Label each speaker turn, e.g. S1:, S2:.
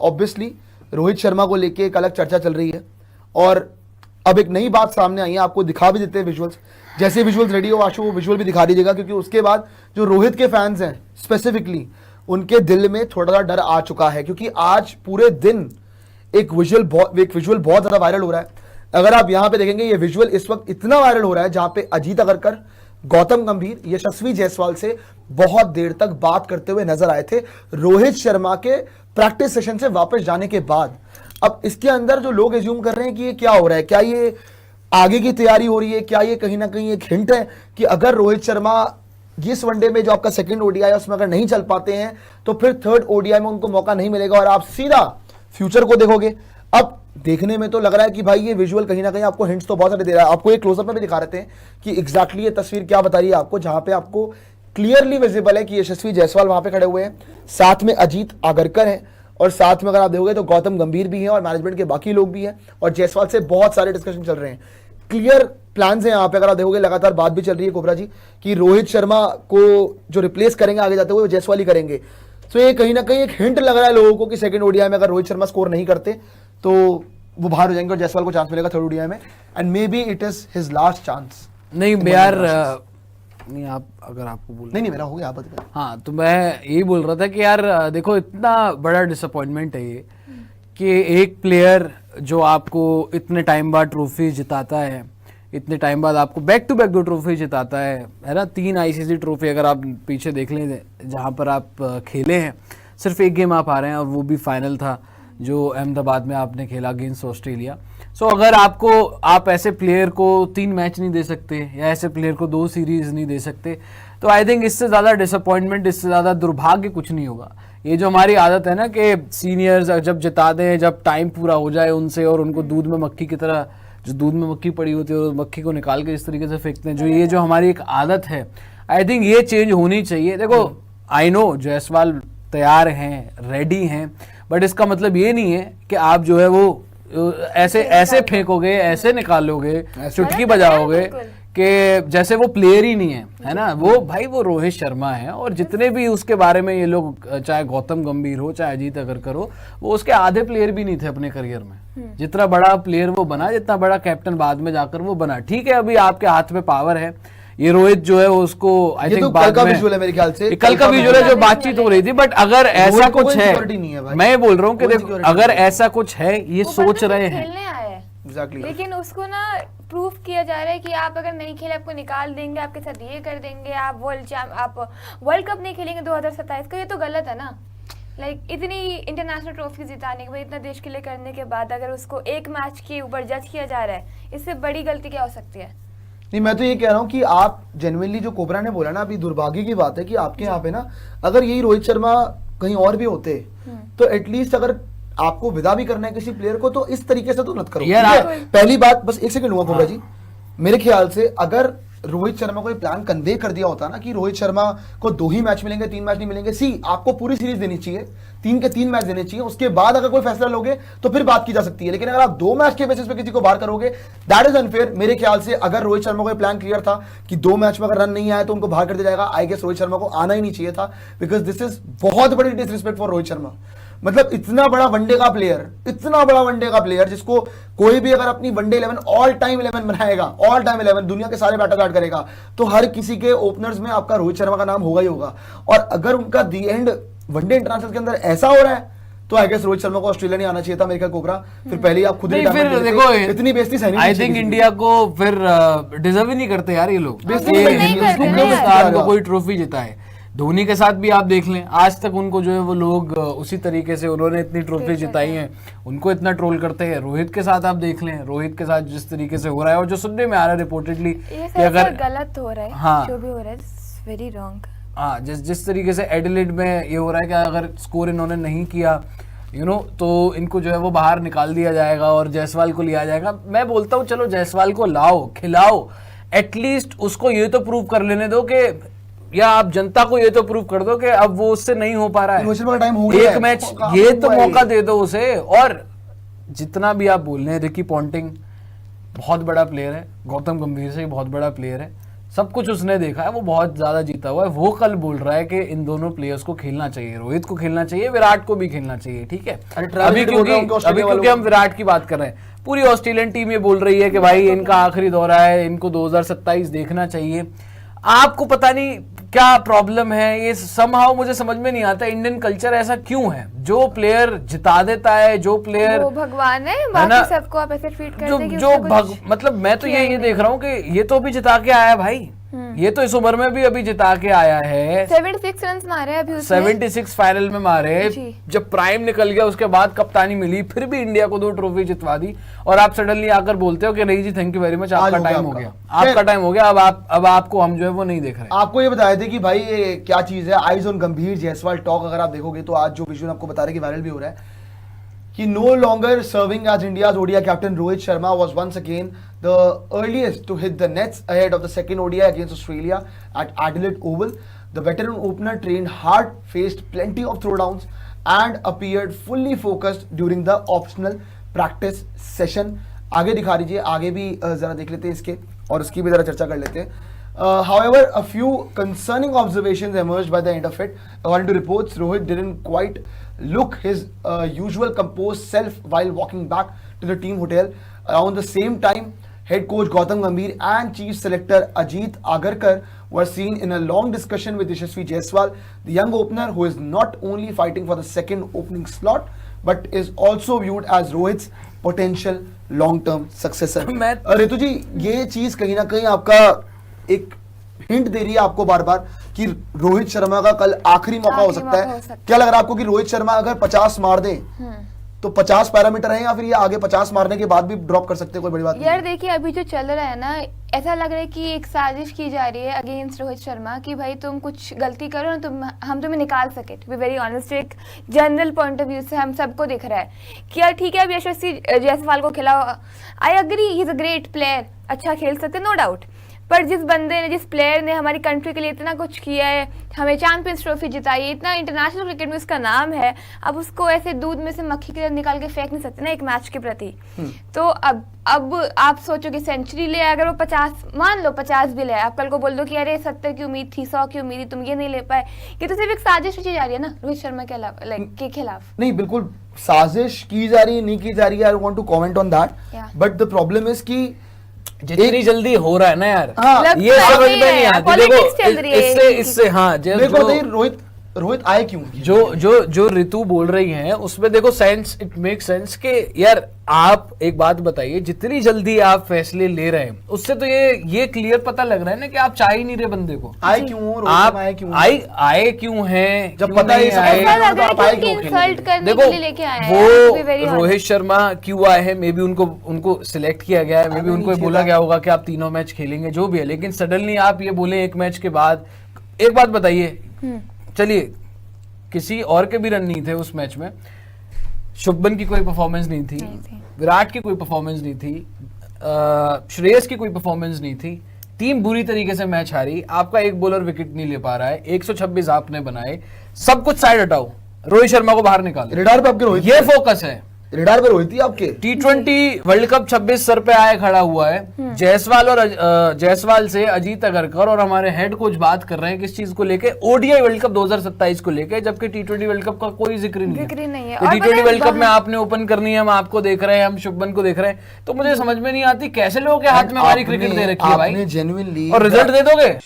S1: Obviously Rohit Sharma को लेके एक अलग चर्चा चल रही है और अब एक नई बात सामने आई है, आपको दिखा भी देते हैं विजुअल्स। जैसे विजुअल्स रेडी हो आशु, वो विजुअल भी दिखा दीजिएगा, क्योंकि उसके बाद जो रोहित के फैंस हैं स्पेसिफिकली उनके दिल में थोड़ा सा डर आ चुका है, क्योंकि आज पूरे दिन एक विजुअल बहुत ज्यादा वायरल हो रहा है। अगर आप यहां पे देखेंगे, ये विजुअल इस वक्त इतना वायरल हो रहा है जहां पे अजीत अगरकर, गौतम गंभीर, यशस्वी जायसवाल से बहुत देर तक बात करते हुए नजर आए थे रोहित शर्मा के प्रैक्टिस सेशन से वापस जाने के बाद। अब इसके अंदर जो लोग एज्यूम कर रहे हैं कि ये क्या हो रहा है, क्या ये आगे की तैयारी हो रही है, क्या ये कहीं ना कहीं एक हिंट है कि अगर रोहित शर्मा इस वनडे में जो आपका सेकंड ओडीआई है उसमें अगर नहीं चल पाते हैं तो फिर थर्ड ओडीआई में उनको मौका नहीं मिलेगा और आप सीधा फ्यूचर को देखोगे। अब देखने में तो लग रहा है कि भाई ये विजुअल कहीं ना कहीं आपको हिंट्स तो बहुत सारे दे रहा है। आपको एक क्लोजअप में भी दिखा रहे थे कि एग्जैक्टली ये तस्वीर क्या बता रही है आपको, जहां पे आपको क्लियरली विजिबल है कि यशस्वी जायसवाल वहां पे खड़े हुए हैं, साथ में अजीत आगरकर है और साथ में अगर आप देखोगे तो गौतम गंभीर भी हैं और मैनेजमेंट के बाकी लोग भी हैं और जायसवाल से बहुत सारे डिस्कशन चल रहे हैं। क्लियर प्लान्स हैं यहाँ पे, अगर आप देखोगे लगातार बात भी चल रही है कोबरा जी कि रोहित शर्मा को जो रिप्लेस करेंगे आगे जाते हुए वो जायसवाल ही करेंगे। तो ये कहीं ना कहीं एक हिंट लग रहा है लोगों को कि सेकंड ओडीआई में अगर रोहित शर्मा स्कोर नहीं करते तो वो बाहर हो जाएंगे और जायसवाल को चांस मिलेगा थर्ड ओडीआई में, and may be it is his last chance.
S2: नहीं यार, नहीं आप अगर आपको बोल
S1: नहीं मेरा हो गया, आप बताइए।
S2: हाँ, तो मैं यही बोल रहा था कि यार देखो, इतना बड़ा डिसअपॉइंटमेंट है ये कि एक प्लेयर जो आपको इतने टाइम बाद ट्रॉफी जिताता है, इतने टाइम बाद आपको बैक टू बैक 2 ट्रॉफी जिताता है ना, 3 आईसीसी ट्रॉफी अगर आप पीछे देख लें जहाँ पर आप खेले हैं, सिर्फ एक गेम आप आ रहे हैं और वो भी फाइनल था जो अहमदाबाद में आपने खेला अगेंस्ट ऑस्ट्रेलिया। सो अगर आप ऐसे प्लेयर को 3 मैच नहीं दे सकते या ऐसे प्लेयर को 2 सीरीज नहीं दे सकते, तो आई थिंक इससे ज़्यादा डिसअपॉइंटमेंट, इससे ज़्यादा दुर्भाग्य कुछ नहीं होगा। ये जो हमारी आदत है ना कि सीनियर्स जब जिता दें, जब टाइम पूरा हो जाए उनसे, और उनको दूध में मक्खी की तरह, जो दूध में मक्खी पड़ी होती है और मक्खी को निकाल के इस तरीके से फेंकते हैं, ये जो हमारी एक आदत है, आई थिंक ये चेंज होनी चाहिए। देखो, आई नो जायसवाल तैयार हैं, रेडी हैं, बट इसका मतलब ये नहीं है कि आप जो है वो ऐसे फेंकोगे, ऐसे निकालोगे, चुटकी बजाओगे कि जैसे वो प्लेयर ही नहीं है ना। वो भाई वो रोहित शर्मा है और जितने भी उसके बारे में ये लोग, चाहे गौतम गंभीर हो चाहे अजीत अगरकर हो, वो उसके आधे प्लेयर भी नहीं थे अपने करियर में। जितना बड़ा प्लेयर वो बना, जितना बड़ा कैप्टन बाद में जाकर वो बना, ठीक है अभी आपके हाथ में पावर है। ये रोहित जो है उसको आई थिंक
S1: कल का विजुअल है मेरे ख्याल से,
S2: कल का विजुअल है जो बातचीत हो रही थी, बट अगर ऐसा कुछ है, मैं ये बोल रहा हूँ कि देखो अगर ऐसा कुछ है, ये सोच रहे हैं
S3: exactly. लेकिन उसको ना प्रूफ किया जा रहा है कि आप अगर नहीं खेले आपको निकाल देंगे, आपके साथ ये कर देंगे, आप वर्ल्ड कप नहीं खेलेंगे 2027 का, ये तो गलत है ना। इतनी इंटरनेशनल ट्रॉफी जिताने के बाद, इतना देश के लिए करने के बाद अगर उसको एक मैच के ऊपर जज किया जा रहा है, इससे बड़ी गलती क्या हो सकती है।
S1: नहीं, मैं तो ये कह रहा हूँ कि आप जेन्युइनली जो कोबरा ने बोला ना, अभी दुर्भाग्य की बात है कि आपके यहाँ पे ना अगर यही रोहित शर्मा कहीं और भी होते तो एटलीस्ट अगर आपको विदा भी करना है किसी प्लेयर को तो इस तरीके से तो मत करो। पहली बात, बस एक सेकंड हुआ कोबरा जी, मेरे ख्याल से अगर रोहित शर्मा को प्लान कन्वे कर दिया होता ना कि रोहित शर्मा को 2 ही मैच मिलेंगे, 3 मैच नहीं मिलेंगे, आपको पूरी सीरीज देनी चाहिए, 3 के 3 मैच देने चाहिए, उसके बाद अगर कोई फैसला लोगे तो फिर बात की जा सकती है। लेकिन अगर आप 2 मैच के बेसिस पे किसी को बाहर करोगे, दैट इज अनफेयर। मेरे ख्याल से अगर रोहित शर्मा को प्लान क्लियर था कि 2 मैच में अगर रन नहीं आए तो उनको बाहर कर दिया जाएगा, आई गेस रोहित शर्मा को आना ही नहीं चाहिए था, बिकॉज दिस इज बहुत बड़ी डिसरिस्पेक्ट फॉर रोहित शर्मा। मतलब इतना बड़ा वनडे का प्लेयर जिसको कोई भी अगर अपनी वनडे 11 ऑल टाइम 11 बनाएगा, ऑल टाइम 11 दुनिया के सारे बैटर्स ऐड करेगा, तो हर किसी के ओपनर्स में आपका रोहित शर्मा का नाम होगा ही होगा। और अगर उनका दी एंड वनडे इंटरनेशनल के अंदर ऐसा हो रहा है तो आई गेस रोहित शर्मा को ऑस्ट्रेलिया नहीं आना चाहिए था। मेरे ख्याल कोबरा फिर पहले ही आप खुद ही
S2: देखो
S1: इतनी बेइज्जती सहनी
S2: आई थिंक इंडिया को फिर डिजर्व ही नहीं करते यार ये लोग, कोई ट्रॉफी जिताए। धोनी के साथ भी आप देख लें, आज तक उनको जो है वो लोग उसी तरीके से, उन्होंने इतनी ट्रॉफी जिताई हैं, उनको इतना ट्रोल करते हैं। रोहित के साथ आप देख लें, रोहित के साथ जिस तरीके से हो रहा है और जो सुनने में आ रहा है रिपोर्टेडली कि अगर
S3: गलत हो रहा है,
S2: हाँ,
S3: जो भी हो रहा है वेरी रॉन्ग।
S2: हाँ, जिस तरीके से एडिलेड में ये हो रहा है कि अगर स्कोर इन्होंने नहीं किया तो इनको जो है वो बाहर निकाल दिया जाएगा और जायसवाल को लिया जाएगा। मैं बोलता हूँ चलो जायसवाल को लाओ, खिलाओ, एटलीस्ट उसको ये तो प्रूव कर लेने दो कि, या आप जनता को ये तो प्रूव कर दो कि अब वो उससे नहीं हो पा रहा है,
S1: टाइम हो गया
S2: एक मैच ये तो मौका दे दो उसे। और जितना भी आप बोल रहे हैं, रिकी पॉन्टिंग बहुत बड़ा प्लेयर है, गौतम गंभीर से बहुत बड़ा प्लेयर है, सब कुछ उसने देखा है, वो बहुत ज्यादा जीता हुआ है। वो कल बोल रहा है कि इन दोनों प्लेयर्स को खेलना चाहिए, रोहित को खेलना चाहिए, विराट को भी खेलना चाहिए, ठीक है। अभी क्योंकि हम विराट की बात कर रहे हैं, पूरी ऑस्ट्रेलियन टीम ये बोल रही है कि भाई इनका आखिरी दौरा है, इनको 2027 देखना चाहिए। आपको पता नहीं क्या प्रॉब्लम है, ये समहाउ मुझे समझ में नहीं आता इंडियन कल्चर ऐसा क्यों है। जो प्लेयर जिता देता है, जो प्लेयर
S3: वो भगवान है, बाकी सबको आप ऐसे ट्रीट करते हैं कि
S2: जो मतलब मैं तो ये देख रहा हूँ कि ये तो अभी जिता के आया है भाई, ये तो इस उम्र में भी अभी जिता के आया है।
S3: 76 रन मारे अभी उसने,
S2: 76 फाइनल में मारे। जब प्राइम निकल गया उसके बाद कप्तानी मिली, फिर भी इंडिया को 2 ट्रॉफी जितवा दी, और आप सडनली आकर बोलते हो कि नहीं जी थैंक यू वेरी मच, आपका टाइम हो गया, आपका टाइम हो गया, अब आपको हम जो है वो नहीं देख रहे।
S1: आपको ये बताया थे कि भाई ये क्या चीज है, आइज ऑन गंभीर जायसवाल टॉक। अगर आप देखोगे तो आज जो विजुअल आपको बता रहे कि वायरल भी हो रहा है कि no longer serving as India's ODI captain Rohit Sharma was once again the earliest to hit the nets ahead of the second ODI against Australia at Adelaide Oval. The veteran opener trained hard, faced plenty of throwdowns and appeared fully focused during the optional practice session. आगे दिखा दीजिए, आगे भी जरा देख लेते हैं इसके, और उसकी भी जरा चर्चा कर लेते हैं। However, a few concerning observations emerged by the end of it. According to reports, Rohit didn't quite look his usual composed self while walking back to the team hotel. Around the same time, head coach Gautam Gambhir and chief selector Ajit Agarkar were seen in a long discussion with Yashasvi Jaiswal, the young opener who is not only fighting for the second opening slot but is also viewed as Rohit's potential long-term successor. Ritu जी, ये चीज कहीं ना कहीं आपका एक hint दे रही है आपको बार बार कि रोहित शर्मा का कल आखिरी मौका हो सकता है। क्या लग रहा है आपको कि रोहित शर्मा अगर 50 मार दे तो 50 पैरामीटर है, या फिर ये आगे 50 मारने के बाद भी ड्रॉप कर सकते हैं? कोई बड़ी बात
S3: यार देखिए, अभी जो चल रहा है ना, ऐसा लग रहा है कि एक साजिश की जा रही है अगेंस्ट रोहित शर्मा कि भाई तुम कुछ गलती करो ना, हम तुम्हें निकाल सके। टू बी वेरी ऑनेस्ट, एक जनरल पॉइंट ऑफ व्यू से हम सबको दिख रहा है कि यार ठीक है, अब यशस्वी जायसवाल को खिलाओ, I agree, he is a great player, अच्छा खेल सकते, नो डाउट। पर जिस बंदे ने, जिस प्लेयर ने हमारी कंट्री के लिए इतना कुछ किया है, हमें चैंपियंस ट्रॉफी जिताई है, इतना इंटरनेशनल क्रिकेट में उसका नाम है, अब उसको ऐसे दूध में से मक्खी की तरह निकाल के फेंक नहीं सकते ना एक मैच के प्रति। तो अब आप सोचो कि सेंचुरी ले, अगर वो 50, मान लो 50 भी ले, आप कल को बोल दो कि अरे 70 की उम्मीद थी, 100 की उम्मीद थी, तुम ये नहीं ले पाए, ये तो सिर्फ एक साजिश की जा रही है ना रोहित शर्मा के अलावा, के खिलाफ।
S1: नहीं, बिल्कुल साजिश की जा रही है, नहीं की जा रही है, I want to comment on that, but the problem is कि
S2: जितनी जल्दी हो रहा है ना यार,
S1: ये
S2: समझ में नहीं आती। देखो इससे हाँ,
S1: रोहित आए क्यों?
S2: जो ऋतु बोल रही है उसमें देखो सेंस, इट मेक सेंस कि यार आप एक बात बताइए, जितनी जल्दी आप फैसले ले रहे हैं उससे तो ये क्लियर पता लग रहा है ना कि आप चाह ही नहीं रहे बंदे को।
S1: आए क्यों?
S2: आप आए क्यों हैं?
S1: जब पता है
S2: देखो वो रोहित शर्मा क्यों आए हैं, मे बी उनको सिलेक्ट किया गया है, मे बी उनको बोला गया होगा कि आप तीनों मैच खेलेंगे, जो भी है, लेकिन सडनली आप ये बोले एक मैच के बाद। एक बात बताइए, चलिए किसी और के भी रन नहीं थे उस मैच में, शुभमन की कोई परफॉर्मेंस नहीं थी, विराट की कोई परफॉर्मेंस नहीं थी, श्रेयस की कोई परफॉर्मेंस नहीं थी, टीम बुरी तरीके से मैच हारी, आपका एक बॉलर विकेट नहीं ले पा रहा है, 126 आपने बनाए, सब कुछ साइड हटाओ, रोहित शर्मा को बाहर निकालो,
S1: रेडार पे आपके रोहित,
S2: ये फोकस है,
S1: रेडार पे रोहित ही आपके।
S2: T20 वर्ल्ड कप 26 सर पे आए खड़ा हुआ है, जायसवाल से अजीत अगरकर और हमारे हेड कोच बात कर रहे हैं किस चीज को लेके, ODI वर्ल्ड कप 2027 को लेके, जबकि T20 वर्ल्ड कप का कोई जिक्र नहीं है। तो T20 वर्ल्ड कप में आपने ओपन करनी है, हम आपको देख रहे हैं, हम शुभमन को देख रहे हैं, तो मुझे समझ में नहीं आती कैसे लोगों के हाथ में हमारी क्रिकेट दे रखी है भाई,
S1: जेन्युइनली,
S2: और रिजल्ट दे दोगे।